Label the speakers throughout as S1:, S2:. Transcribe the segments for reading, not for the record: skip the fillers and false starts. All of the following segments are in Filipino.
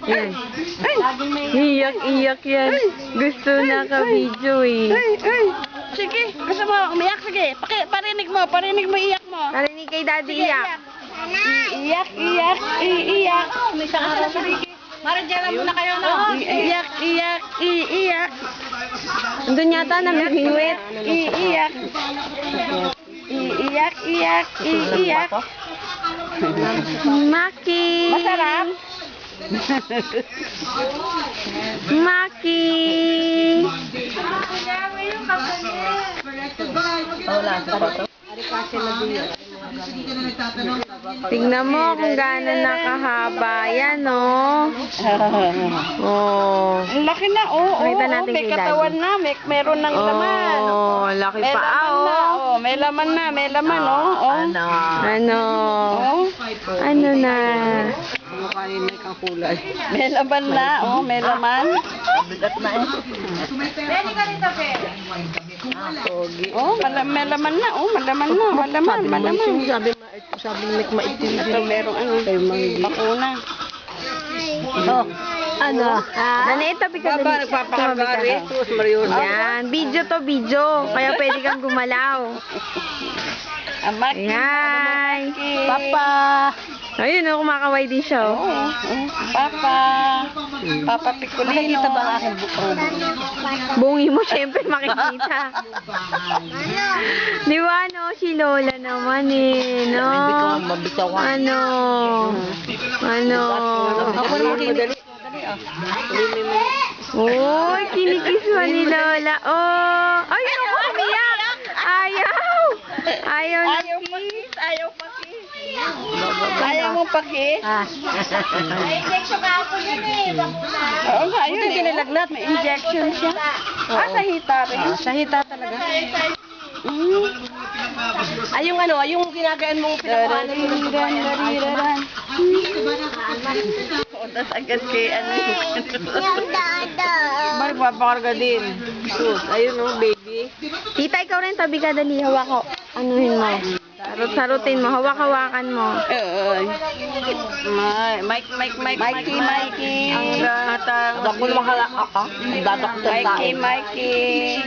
S1: Yan. Iyak-iyak yan. Gusto na ka-video eh.
S2: Sige, gusto mo umiyak? Sige, parinig mo, iyak mo.
S1: Narinig kay Daddy iyak.
S2: Iiyak, iiyak. May isang araw sa Ricky. Maradyalan muna kayo, no? Iiyak, iiyak.
S1: Doon yata namimingwit.
S2: Iiyak. Iiyak.
S1: Maki.
S2: Masarap?
S1: Maki. Tignan mo kung gaano nakahaba yan, no? Oh.
S2: Ang laki na, oh.
S1: Nakita natin
S2: may
S1: kay
S2: katawan
S1: Daddy.
S2: na, meron ng laman.
S1: Oh, laki pa, oh.
S2: May laman oh.
S1: Ano?
S2: Oh.
S1: Ano na?
S2: May laman na, oh. May laman. Oh, may laman na, oh. Malaman.
S1: Sabi maitim.
S2: Ito, merong ano. Bakuna.
S1: Oh, ano? Ano ito?
S2: Nagpapakargari.
S1: Yan, video. Kaya pwede kang gumalaw.
S2: Amaki.
S1: Yan.
S2: Papa.
S1: Ayun, oh, kumakaway din siya. Oh.
S2: Papa Picolino. Makikita ba ang aking
S1: Bungi mo, syempre makikita. Di ba, no? Si Lola naman eh, no? Ano? Uy, kinikis mo ni Lola. Oh, ay, ako umiyak. Ayaw na.
S2: Ayaw mo pakis?
S3: Injection ka ako yun eh.
S2: Oo nga, yun eh. Kinilagnat, may injection siya. Sa hita rin.
S3: Sa hita talaga.
S2: Ay, yung ano, yung ginagayan mong pinakuhanan mo ng
S3: Dariraran.
S2: Tapos agad kay ano.
S3: Yung dada.
S2: Magpapakarga din. Sus, ayun o, baby.
S1: Tita, ikaw rin tabi ka, dali. Hawak ko. Anuhin mo. Sarot-sarutin mo. Hawak-hawakan mo.
S2: Mikey. Ang gatang.
S3: Ako naman ako. Dadaktan tayo.
S2: Mikey.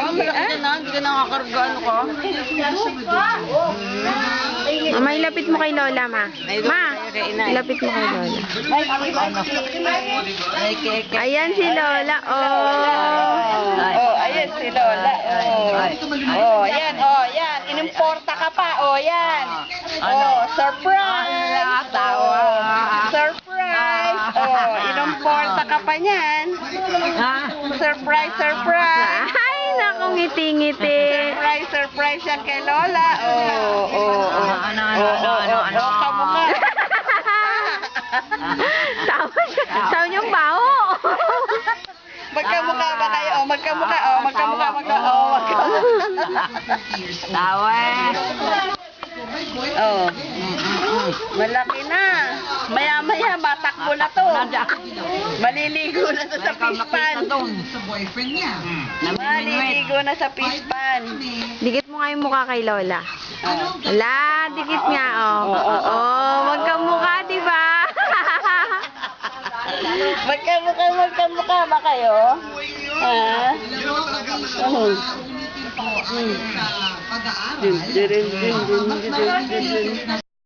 S2: Hindi ka nakakarga, ano ka?
S1: May lapit mo kay Lola, ma. Lapit mo kay Lola. Ayan si Lola, oh.
S2: Oh, ayan si Lola. Oh, yan. Inimporta ka pa. Oh, yan. Oh, surprise. Surprise. Oh, inimporta ka pa niyan. Surprise.
S1: Ay, naku, ngiti-ngiti.
S2: Surprise yan kay Lola. Oh, kamukha.
S1: Tawa niyong baho.
S2: Magkamukha ba kayo? Magkamukha. Oh. Malaki na. Maya-maya, matakbo na to. Maliligo na to sa pispan. Maliligo na sa pispan.
S1: Dikit mo nga yung mukha kay Lola. Wala, dikit nga, oh. Oh, magkamukha, di ba?
S2: Magkamukha ba kayo? Ha? Ano?